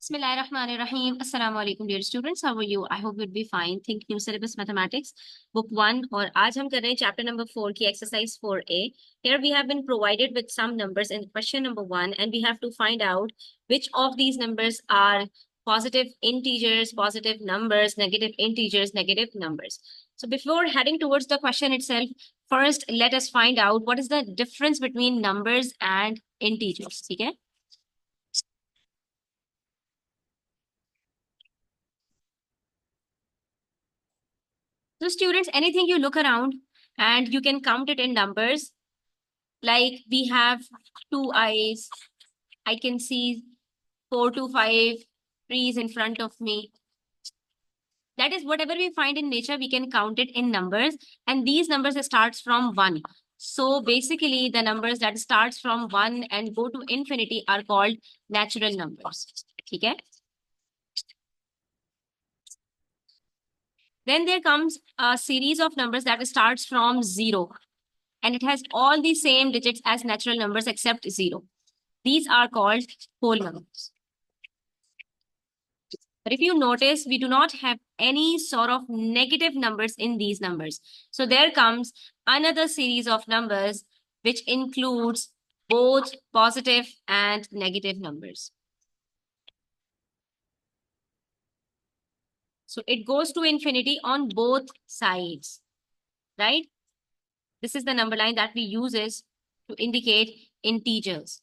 Bismillahirrahmanirrahim. Assalamu alaikum dear students. How are you? I hope you'd be fine. Think New Syllabus Mathematics Book 1 और आज हम कर रहे हैं chapter number 4 की exercise 4A. Here we have been provided with some numbers in question number 1 and we have to find out which of these numbers are positive integers, positive numbers, negative integers, negative numbers. So before heading towards the question itself, first let us find out what is the difference between numbers and integers. ठीक है? So students, anything you look around and you can count it in numbers, like we have two eyes, I can see 4 to 5 trees in front of me. That is whatever we find in nature, we can count it in numbers, and these numbers starts from 1. So basically the numbers that starts from 1 and go to infinity are called natural numbers. Okay? Then there comes a series of numbers that starts from 0. And it has all the same digits as natural numbers except 0. These are called whole numbers. But if you notice, we do not have any sort of negative numbers in these numbers. So there comes another series of numbers which includes both positive and negative numbers. So it goes to infinity on both sides, right? This is the number line that we use to indicate integers.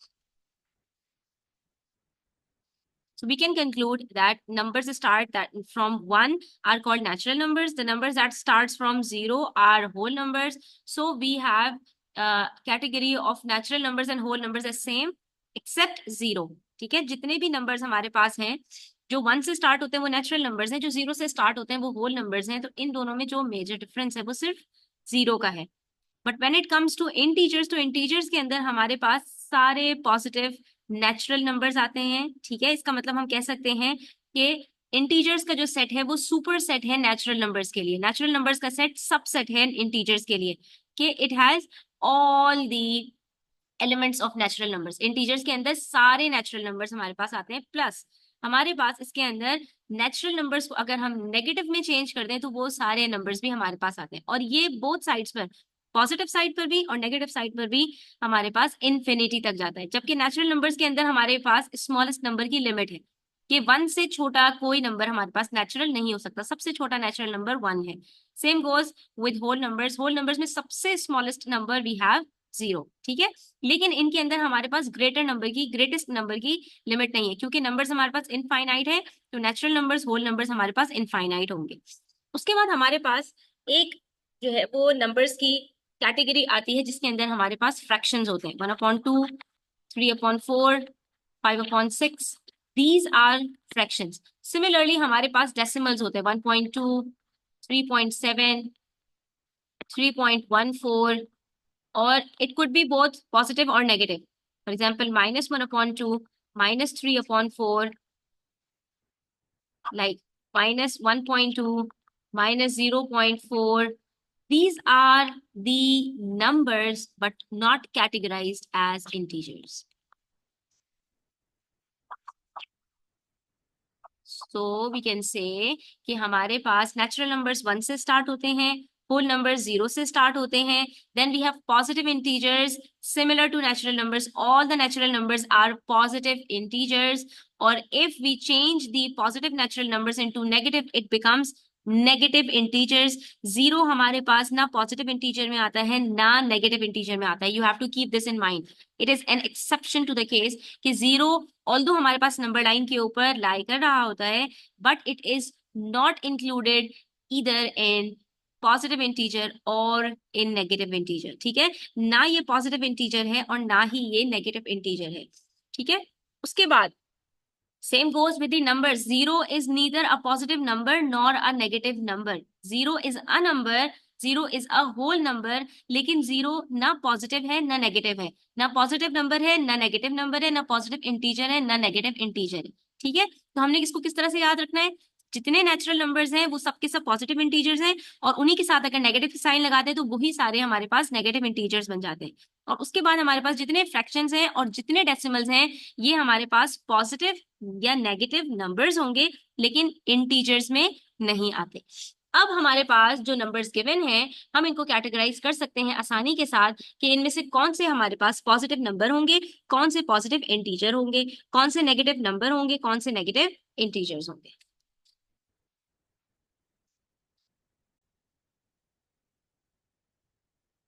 So we can conclude that numbers start that from 1 are called natural numbers. The numbers that starts from 0 are whole numbers. So we have a category of natural numbers and whole numbers as same except 0. ठीक है, जितने भी numbers हमारे पास हैं जो 1 से start होते हैं वो natural numbers हैं, जो 0 से start होते हैं वो whole numbers हैं. तो इन दोनों में जो major difference है वो सिर्फ 0 का है. But when it comes to integers, तो integers के अंदर हमारे पास सारे positive नेचुरल नंबर्स आते हैं. ठीक है, इसका मतलब हम कह सकते हैं कि इंटीजर्स का जो सेट है वो सुपर सेट है नेचुरल नंबर्स के लिए. नेचुरल नंबर्स का सेट सबसेट है इंटीजर्स के लिए कि it has all the elements of natural numbers. Integers के अंदर सारे नेचुरल नंबर्स हमारे पास आते हैं, प्लस हमारे पास इसके अंदर नेचुरल नंबर्स को अगर हम नेगेटिव में चेंज कर दें तो वो सारे नंबर्स भी हमारे पास आते हैं. और ये बोथ साइड्स पर, पॉजिटिव साइड पर भी और नेगेटिव साइड पर भी हमारे पास इन्फिनिटी तक जाता है. जबकि नेचुरल नंबर्स के अंदर हमारे पास स्मॉलेस्ट नंबर की लिमिट है कि 1 से छोटा कोई नंबर हमारे पास नेचुरल नहीं हो सकता. सबसे छोटा नेचुरल नंबर 1 है. Same goes with whole numbers. Whole numbers में सबसे स्मॉलेस्ट नंबर वी हैव 0. ठीक है, लेकिन इनके अंदर हमारे पास ग्रेटेस्ट नंबर की लिमिट नहीं है, क्योंकि नंबर्स हमारे पास इनफाइनाइट है. तो नेचुरल नंबर्स, होल नंबर्स हमारे पास इनफाइनाइट होंगे. उसके बाद हमारे पास एक जो है वो नंबर्स की कैटेगरी आती है जिसके अंदर हमारे पास फ्रैक्शंस होते हैं. 1/2, 3/4, 5/6. These are fractions. सिमिलरली हमारे पास डेसिमल्स होते हैं 1.2, 3.7, 3.14, और it could be both positive or negative. For example, -1/2, -3/4, like -1.2, -0.4. These are the numbers but not categorized as integers. So we can say कि हमारे पास natural numbers 1 से start होते हैं, whole numbers 0 से start होते हैं. Then we have positive integers similar to natural numbers. All the natural numbers are positive integers. Or if we change the positive natural numbers into negative, it becomes negative integers. 0 हमारे पास ना positive integer में आता है ना negative integer में आता है. You have to keep this in mind. It is an exception to the case कि 0 ऑल्दो हमारे पास नंबर लाइन के ऊपर लाई कर रहा होता है, but it is not included either in positive integer और इन नेगेटिव इंटीजर. ठीक है, ना ये पॉजिटिव इंटीजर है और ना ही ये नेगेटिव इंटीजर है. ठीक है, उसके बाद same goes with the numbers. 0 is neither a positive number nor a negative number. 0 is a number, 0 is a whole number, लेकिन 0 ना पॉजिटिव है ना नेगेटिव है. ना पॉजिटिव नंबर है ना नेगेटिव नंबर है, ना पॉजिटिव इंटीजर है ना नेगेटिव इंटीजर है. ठीक है, तो हमने इसको किस तरह से याद रखना है? जितने नेचुरल नंबर्स हैं वो सबके सब पॉजिटिव इंटीजर्स हैं, और उन्हीं के साथ अगर नेगेटिव साइन लगाते हैं तो वही सारे हमारे पास नेगेटिव इंटीजर्स बन जाते हैं। और उसके बाद हमारे पास जितने फ्रैक्शंस हैं और जितने डेसिमल्स हैं ये हमारे पास पॉजिटिव या नेगेटिव नंबर्स होंगे, लेकिन इंटीजर्स में नहीं आते। अब हमारे पास जो नंबर्स गिवन हैं हम इनको कैटेगराइज कर सकते हैं आसानी के साथ कि इनमें से कौन से हमारे पास पॉजिटिव नंबर होंगे, कौन से पॉजिटिव इंटीजर होंगे, कौन से नेगेटिव नंबर होंगे, कौन से नेगेटिव इंटीजर्स होंगे।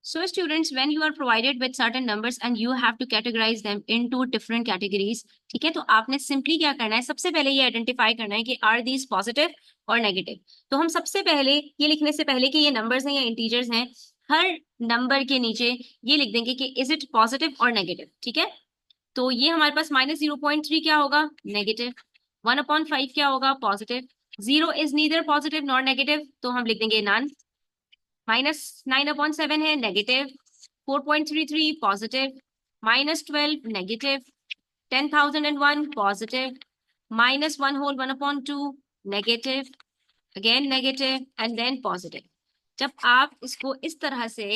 So students, when you are provided with certain numbers and you have to categorize them into different categories, ठीक है, तो आपने सिंपली क्या करना है, सबसे पहले ये आइडेंटिफाई करना है कि आर दीज पॉजिटिव और नेगेटिव। तो हम सबसे पहले ये लिखने से पहले कि ये नंबर्स हैं या इंटीजर्स हैं, हर नंबर के नीचे ये लिख देंगे कि इज इट पॉजिटिव और नेगेटिव। ठीक है, तो ये हमारे पास -0.3 क्या होगा, नेगेटिव। 1/5 क्या होगा, positive. 0 is neither positive nor negative, तो हम लिख देंगे नन। -9/7 है negative. 4.33 positive. -12 negative. 10,001 positive. -1 whole 1/2 negative, again negative and then positive. जब आप इसको इस तरह से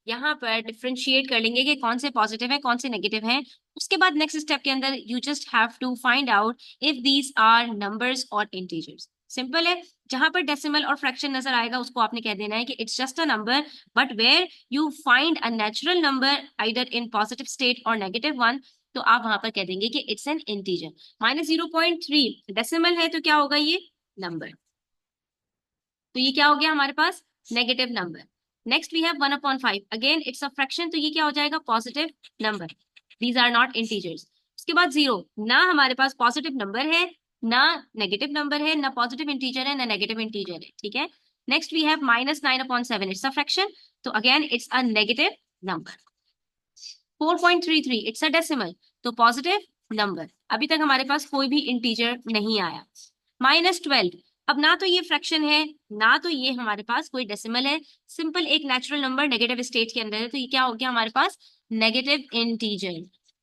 यहाँ पर डिफ्रेंशिएट कर लेंगे कि कौन से पॉजिटिव है कौन से नेगेटिव हैं, उसके बाद नेक्स्ट स्टेप के अंदर you just have to find out if these are numbers और इंटीजर्स। सिंपल है, जहां पर डेसिमल और फ्रैक्शन नजर आएगा उसको आपने कह देना है कि it's just a number, but where you find a natural number either in positive state और नेगेटिव वन, तो आप वहां पर कह देंगे कि इट्स एन इंटीजर। -0.3 डेसिमल है तो क्या होगा, ये नंबर, तो ये क्या हो गया हमारे पास, negative number. Next we have 1/5, again it's a fraction, तो ये क्या हो जाएगा, positive number. These are not integers. उसके बाद 0, ना हमारे पास पॉजिटिव नंबर है ना नेगेटिव नंबर है, ना पॉजिटिव इंटीजर है ना नेगेटिव इंटीजर है। ठीक है, next we have -9/7, it's a fraction, तो again it's a negative number. 4.33 it's a decimal, तो पॉजिटिव नंबर। अभी तक हमारे पास कोई भी इंटीजर नहीं आया। -12, अब ना तो ये फ्रैक्शन है ना तो ये हमारे पास कोई डेसिमल है, सिंपल एक नेचुरल नंबर नेगेटिव स्टेट के अंदर है, तो ये क्या हो गया हमारे पास, नेगेटिव इंटीजर।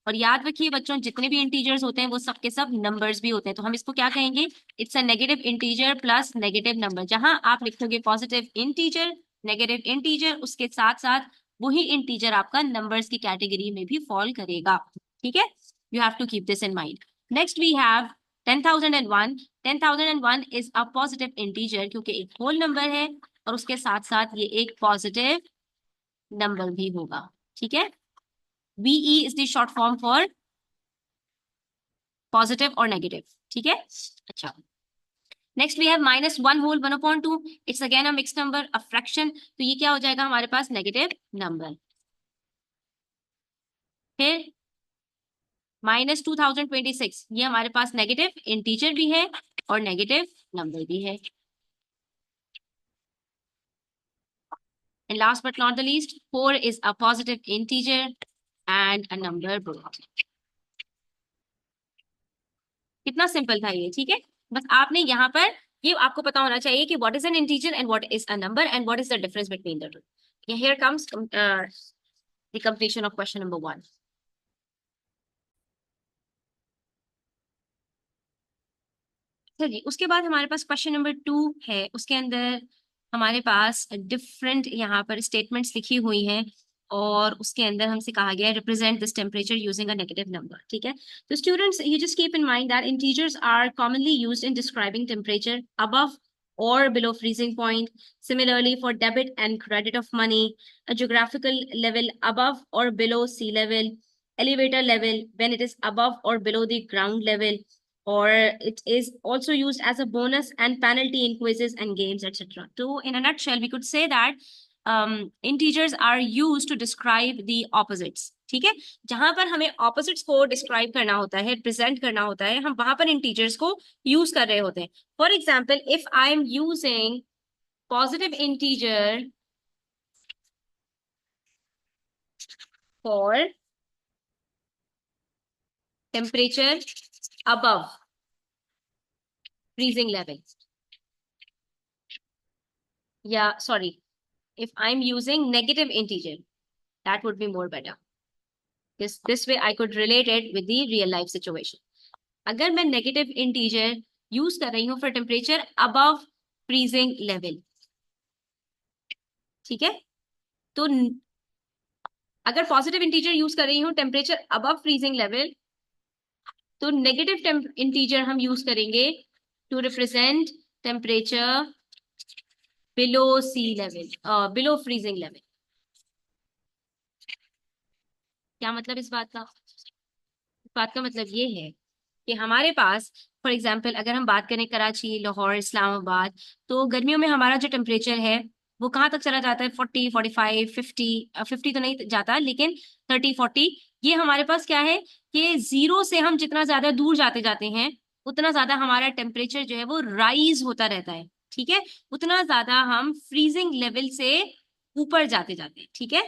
और याद रखिए बच्चों, जितने भी इंटीजर्स होते हैं वो सब के सब नंबर्स भी होते हैं, तो हम इसको क्या कहेंगे, it's a negative integer plus negative number. जहां आप लिखोगे पॉजिटिव इंटीजर नेगेटिव इंटीजर, उसके साथ साथ वही इंटीजर आपका नंबर्स की कैटेगरी में भी फॉल करेगा। ठीक है, you have to keep this in mind. Next we have 10,001। 10,001 is a positive integer क्योंकि एक होल नंबर है और उसके साथ साथ ये एक पॉजिटिव नंबर भी होगा। ठीक है, VE is the short form for positive और नेगेटिव। ठीक है, अच्छा, next we have -1 whole 1/2, it's again a mix number, a fraction, तो ये क्या हो जाएगा हमारे पास, नेगेटिव नंबर। फिर -2026, ये हमारे पास नेगेटिव इंटीजर भी है और नेगेटिव नंबर भी है। And last but not the least, 4 is a positive integer and a number both. कितना सिंपल था ये। ठीक है, बस आपने यहाँ पर ये आपको पता होना चाहिए कि what is an integer and what is a number and what is the difference between the two. Here comes the completion of question number 1। चलिए, उसके बाद हमारे पास क्वेश्चन नंबर 2 है, उसके अंदर हमारे पास डिफरेंट यहाँ पर स्टेटमेंट्स लिखी हुई हैं और उसके अंदर हमसे कहा गया है represent this temperature using a negative number. ठीक है, तो students you just keep in mind that integers are commonly used in describing temperature above or below freezing point. Similarly, for debit and credit of money, a geographical level above or below sea level, elevator level when it is above or below the ground level, or it is also used as a bonus and penalty in quizzes and games, etc. So in a nutshell, we could say that integers are used to describe the opposites. ठीक है, जहां पर हमें opposites को describe करना होता है, present करना होता है, हम वहां पर इंटीजर्स को यूज कर रहे होते हैं। For example, if I am using positive integer for temperature above freezing level, yeah, sorry, if I'm using negative integer, that would be more better. This way I could relate it with the real life situation. अगर मैं negative integer use कर रही हूँ for temperature above freezing level, ठीक है। तो अगर positive integer use कर रही हूँ टेम्परेचर अबव फ्रीजिंग लेवल, तो नेगेटिव इंटीजर हम यूज करेंगे to represent temperature below sea level, below freezing level. क्या मतलब इस बात का? इस बात का मतलब ये है कि हमारे पास फॉर एग्जाम्पल अगर हम बात करें कराची, लाहौर, इस्लामाबाद, तो गर्मियों में हमारा जो टेम्परेचर है वो कहाँ तक चला जाता है? 40, 45, 50, 50 तो नहीं जाता लेकिन 30, 40। ये हमारे पास क्या है कि जीरो से हम जितना ज्यादा दूर जाते जाते हैं उतना ज्यादा हमारा टेम्परेचर जो है वो राइज होता रहता है, ठीक है। उतना ज्यादा हम फ्रीजिंग लेवल से ऊपर जाते जाते हैं, ठीक है।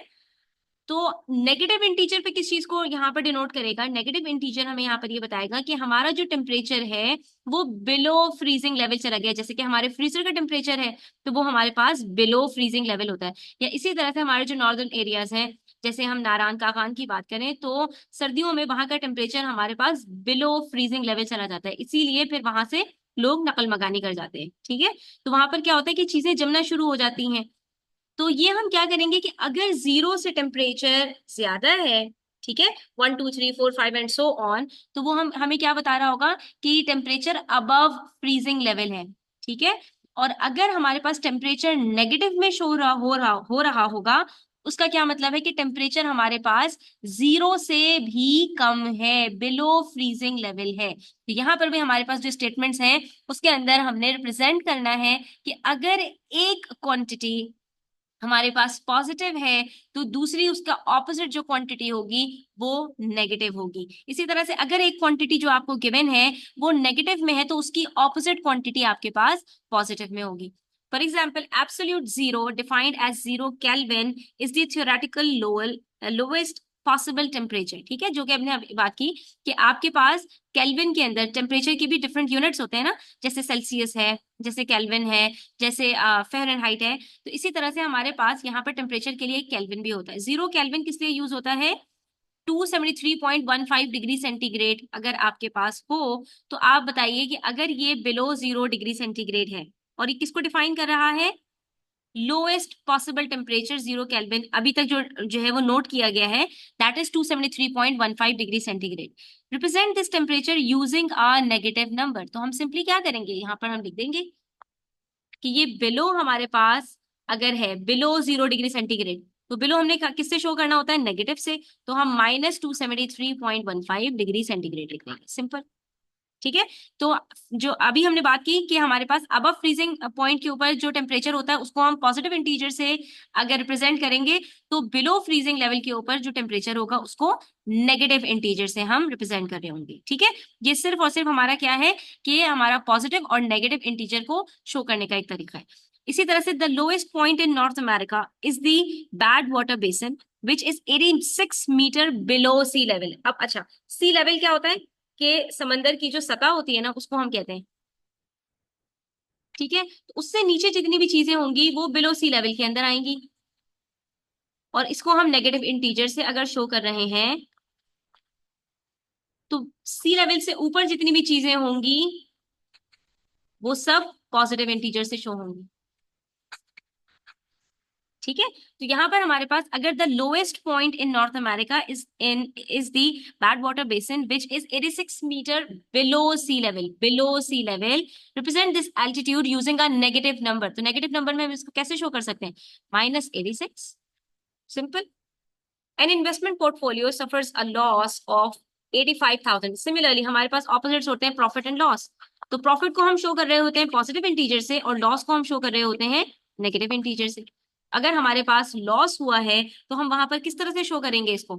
तो नेगेटिव इंटीजर पे किस चीज को यहाँ पर डिनोट करेगा? नेगेटिव इंटीजर हमें यहाँ पर ये बताएगा कि हमारा जो टेम्परेचर है वो बिलो फ्रीजिंग लेवल चला गया। जैसे कि हमारे फ्रीजर का टेम्परेचर है तो वो हमारे पास बिलो फ्रीजिंग लेवल होता है। या इसी तरह से हमारे जो नॉर्दर्न एरियाज हैं, जैसे हम नारायण कागान की बात करें तो सर्दियों में वहां का टेम्परेचर हमारे पास बिलो फ्रीजिंग लेवल चला जाता है, इसीलिए फिर वहां से लोग नकल मकानी कर जाते हैं, ठीक है। तो वहां पर क्या होता है कि चीजें जमना शुरू हो जाती हैं। तो ये हम क्या करेंगे कि अगर जीरो से टेम्परेचर ज्यादा है, ठीक है, 1, 2, 3, 4, 5 एंड सो ऑन, तो वो हमें क्या बता रहा होगा कि टेम्परेचर अबव फ्रीजिंग लेवल है, ठीक है। और अगर हमारे पास टेम्परेचर नेगेटिव में शो हो रहा होगा, उसका क्या मतलब है कि टेम्परेचर हमारे पास जीरो से भी कम है, बिलो फ्रीजिंग लेवल है। तो यहाँ पर भी हमारे पास जो स्टेटमेंट्स हैं उसके अंदर हमने रिप्रेजेंट करना है कि अगर एक क्वांटिटी हमारे पास पॉजिटिव है तो दूसरी उसका ऑपोजिट जो क्वांटिटी होगी वो नेगेटिव होगी। इसी तरह से अगर एक क्वांटिटी जो आपको गिवन है वो नेगेटिव में है तो उसकी ऑपोजिट क्वांटिटी आपके पास पॉजिटिव में होगी। For example absolute zero defined as 0 kelvin is the theoretical lowest possible temperature, ठीक है, जो कि हमने अभी बात की कि आपके पास केल्विन के अंदर टेम्परेचर की भी डिफरेंट यूनिट्स होते हैं ना, जैसे सेल्सियस है, जैसे केल्विन है, जैसे फ़ारेनहाइट है। तो इसी तरह से हमारे पास यहाँ पर टेम्परेचर के लिए एक केल्विन भी होता है। 0 केल्विन किस लिए यूज होता है? 273.15 डिग्री सेंटीग्रेड अगर आपके पास हो तो आप बताइए कि अगर ये बिलो 0 डिग्री सेंटीग्रेड है और ये किसको डिफाइन कर रहा है? लोएस्ट पॉसिबल टेम्परेचर 0 केल्विन अभी तक जो है वो नोट किया गया है, that is 273.15 degree centigrade. Represent this temperature using a negative number. तो हम सिंपली क्या करेंगे, यहाँ पर हम लिख देंगे कि ये बिलो हमारे पास अगर है बिलो 0 डिग्री सेंटीग्रेड, तो बिलो हमने किससे शो करना होता है? नेगेटिव से। तो हम -273.15 डिग्री सेंटीग्रेड लिख देंगे, सिंपल, ठीक है। तो जो अभी हमने बात की कि हमारे पास अब फ्रीजिंग पॉइंट के ऊपर जो टेम्परेचर होता है उसको हम पॉजिटिव इंटीजर से अगर रिप्रेजेंट करेंगे, तो बिलो फ्रीजिंग लेवल के ऊपर जो टेम्परेचर होगा उसको नेगेटिव इंटीजर से हम रिप्रेजेंट कर रहे होंगे, ठीक है। ये सिर्फ और सिर्फ हमारा क्या है कि हमारा पॉजिटिव और नेगेटिव इंटीजर को शो करने का एक तरीका है। इसी तरह से the lowest point in North America is the Badwater Basin which is 86 meter below sea level. अब अच्छा, सी लेवल क्या होता है कि समंदर की जो सतह होती है ना उसको हम कहते हैं, ठीक है। तो उससे नीचे जितनी भी चीजें होंगी वो बिलो सी लेवल के अंदर आएंगी। और इसको हम नेगेटिव इंटीजर से अगर शो कर रहे हैं तो सी लेवल से ऊपर जितनी भी चीजें होंगी वो सब पॉजिटिव इंटीजर से शो होंगी, ठीक है। तो यहाँ पर हमारे पास अगर the lowest point in North America is the Badwater Basin which is 86 meter below sea level represent this altitude using a negative number. तो नेगेटिव नंबर में हम इसको कैसे शो कर सकते हैं? -86, simple. An investment portfolio suffers a loss of 85,000। Similarly हमारे पास ऑपोजिट्स होते हैं प्रॉफिट एंड लॉस। तो प्रॉफिट को हम शो कर रहे होते हैं पॉजिटिव इंटीजर से और लॉस को हम शो कर रहे होते हैं नेगेटिव इंटीजर से। अगर हमारे पास लॉस हुआ है तो हम वहां पर किस तरह से शो करेंगे इसको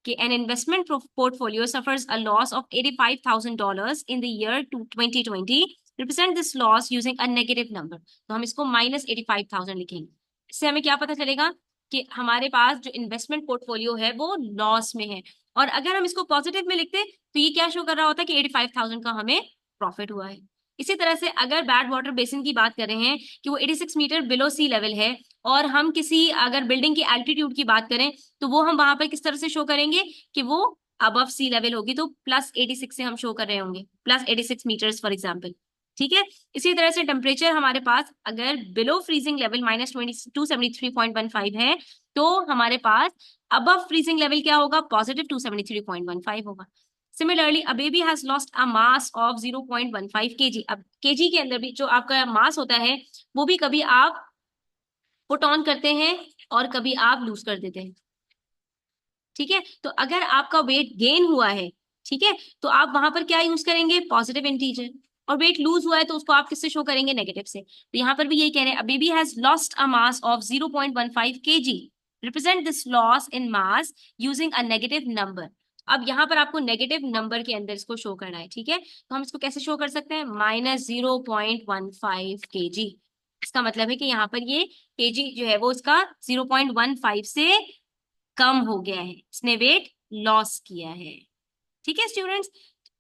कि N investment portfolio suffers a loss of $85,000 in the year 2020 represent this loss using a negative number. तो हम इसको -85,000 लिखेंगे। इससे हमें क्या पता चलेगा कि हमारे पास जो इन्वेस्टमेंट पोर्टफोलियो है वो लॉस में है। और अगर हम इसको पॉजिटिव में लिखते तो ये क्या शो कर रहा होता है कि 85,000 का हमें प्रॉफिट हुआ है। इसी तरह से अगर बैड वाटर बेसिन की बात कर रहे हैं कि वो 86 मीटर बिलो सी लेवल है और हम किसी अगर बिल्डिंग की एल्टीट्यूड की बात करें तो वो हम वहां पर किस तरह से शो करेंगे कि वो अबव सी लेवल होगी तो +86 से हम शो कर रहे होंगे, +86 मीटर्स फॉर एग्जाम्पल। ठीक है, इसी तरह से टेम्परेचर हमारे पास अगर बिलो फ्रीजिंग लेवल -273.15 है तो हमारे पास अबव फ्रीजिंग लेवल क्या होगा, +273.15 होगा। Similarly a baby has lost a mass of 0.15 kg। अब केजी के अंदर भी जो आपका मास होता है वो भी कभी आप पुट ऑन करते हैं और कभी आप लूज कर देते हैं। ठीक है, तो अगर आपका वेट गेन हुआ है, ठीक है, तो आप वहां पर क्या यूज करेंगे, पॉजिटिव इंटीजर। और वेट लूज हुआ है तो उसको आप किससे शो करेंगे, नेगेटिव से। तो यहाँ पर भी यही कह रहे हैं, a baby has lost a mass of 0.15 kg, represent this loss in mass using a negative number. अब यहाँ पर आपको नेगेटिव नंबर के अंदर इसको शो करना है। ठीक है, तो हम इसको कैसे शो कर सकते हैं, -0.15 kg। इसका मतलब है कि यहाँ पर ये केजी जो है वो इसका 0.15 से कम हो गया है, इसने वेट लॉस किया है। ठीक है स्टूडेंट्स,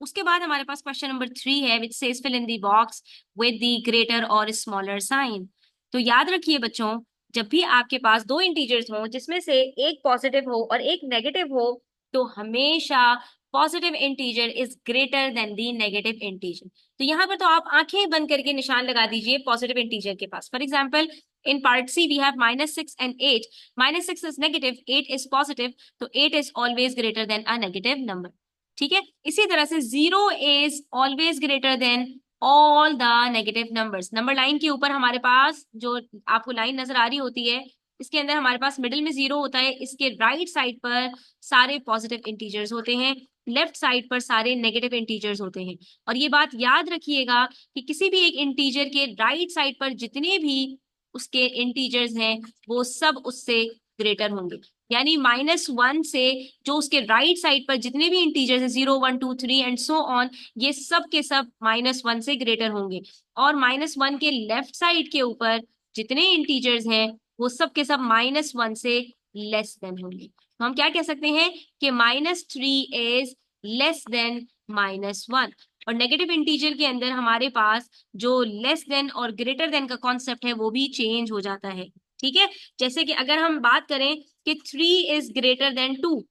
उसके बाद हमारे पास क्वेश्चन नंबर 3 है, which says fill in the box with the greater और स्मॉलर साइन। तो याद रखिए बच्चों, जब भी आपके पास दो इंटीजर्स हो जिसमें से एक पॉजिटिव हो और एक नेगेटिव हो, तो हमेशा positive integer is greater than the negative integer. तो यहाँ पर तो आप आंखें बंद करके निशान लगा दीजिए पॉजिटिव इंटीजर के पास। For example in part C we have -6 and 8. -6 is negative, 8 is positive, तो 8 is always greater than a negative number। ठीक है, इसी तरह से 0 is always greater than all the negative numbers। Number line के ऊपर हमारे पास जो आपको लाइन नजर आ रही होती है, इसके अंदर हमारे पास मिडिल में 0 होता है, इसके राइट साइड पर सारे पॉजिटिव इंटीजर्स होते हैं, लेफ्ट साइड पर सारे नेगेटिव इंटीजर्स होते हैं। और ये बात याद रखिएगा कि किसी भी एक इंटीजर के राइट साइड पर जितने भी उसके इंटीजर्स हैं वो सब उससे ग्रेटर होंगे। यानी -1 से जो उसके राइट साइड पर जितने भी इंटीजर्स हैं, 0 1 2 3 एंड सो ऑन, ये सब के सब -1 से ग्रेटर होंगे। और -1 के लेफ्ट साइड के ऊपर जितने इंटीजर्स हैं वो सब के सब -1 से लेस देन होंगे। तो हम क्या कह सकते हैं कि -3 इज लेस देन -1। और नेगेटिव इंटीजर के अंदर हमारे पास जो लेस देन और ग्रेटर देन का कॉन्सेप्ट है वो भी चेंज हो जाता है। ठीक है, जैसे कि अगर हम बात करें कि 3 इज ग्रेटर देन 2,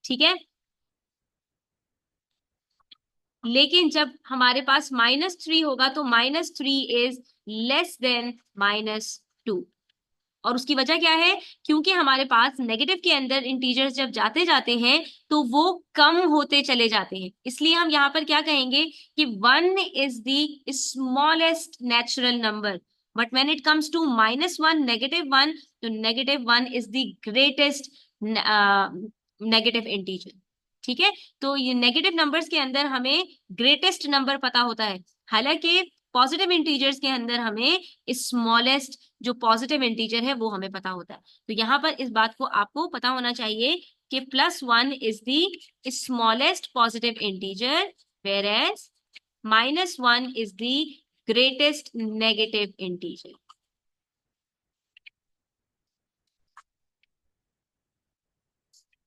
ठीक है, लेकिन जब हमारे पास -3 होगा तो -3 इज लेस देन -2। और उसकी वजह क्या है, क्योंकि हमारे पास नेगेटिव के अंदर इंटीजर्स जब जाते जाते हैं तो वो कम होते चले जाते हैं। इसलिए हम यहाँ पर क्या कहेंगे कि 1 is the smallest natural number, but when it comes to -1 -1, तो -1 is the greatest negative integer. ठीक है, तो ये नेगेटिव नंबर्स के अंदर हमें ग्रेटेस्ट नंबर पता होता है, हालांकि पॉजिटिव इंटीजर्स के अंदर हमें स्मॉलेस्ट जो पॉजिटिव इंटीजर है वो हमें पता होता है। तो यहाँ पर इस बात को आपको पता होना चाहिए कि +1 is the smallest positive integer, whereas -1 is the greatest negative integer.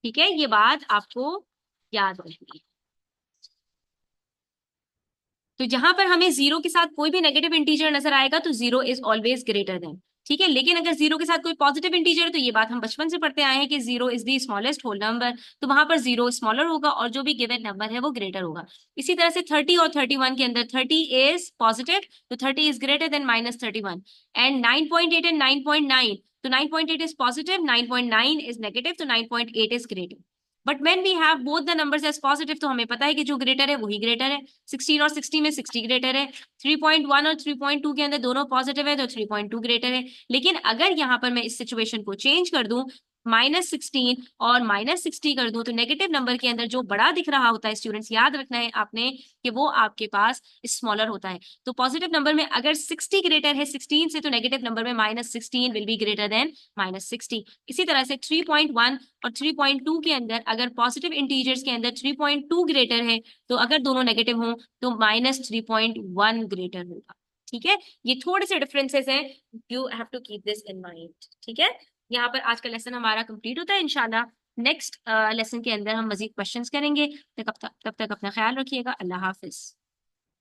ठीक है, ये बात आपको याद रखनी है। तो जहां पर हमें 0 के साथ कोई भी नेगेटिव इंटीजर नजर आएगा तो 0 इज ऑलवेज ग्रेटर देन। ठीक है, लेकिन अगर 0 के साथ कोई पॉजिटिव इंटीजर है तो ये बात हम बचपन से पढ़ते आए हैं कि 0 is the smallest whole number, तो वहां पर 0 स्मॉलर होगा और जो भी गिवन नंबर है वो ग्रेटर होगा। इसी तरह से 30 और 31 के अंदर 30 इज पॉजिटिव तो 30 is greater than -31, and 9.8 and 9.9, तो 9.8 इज पॉजिटिव, 9.9 इज नेगेटिव, तो 9.8 is greater. But when we have both the numbers as positive तो हमें पता है कि जो ग्रेटर है वही ग्रेटर है। 16 और 60 में 60 ग्रेटर है, 3.1 और 3.2 के अंदर दोनों पॉजिटिव है तो 3.2 ग्रेटर है। लेकिन अगर यहाँ पर मैं इस सिचुएशन को चेंज कर दूं, -16 और -60 कर दूं, तो नेगेटिव नंबर के अंदर जो बड़ा दिख रहा होता है स्टूडेंट्स, याद रखना है आपने कि वो आपके पास स्मॉलर होता है। तो पॉजिटिव नंबर में अगर 60 ग्रेटर है 16 से, तो नेगेटिव नंबर में -16 विल बी ग्रेटर देन -60। इसी तरह से 3.1 और 3.2 के अंदर अगर पॉजिटिव इंटीजर्स के अंदर 3.2 ग्रेटर है, तो अगर दोनों नेगेटिव हों तो -3.1 ग्रेटर होगा। ठीक है, ये थोड़े से डिफरेंसेस हैं, you have to keep this in mind. ठीक है, यहाँ पर आज का लेसन हमारा कंप्लीट होता है। इंशाल्लाह नेक्स्ट लेसन के अंदर हम मजीद क्वेश्चंस करेंगे। तब तक अपना ख्याल रखिएगा। अल्लाह हाफिज।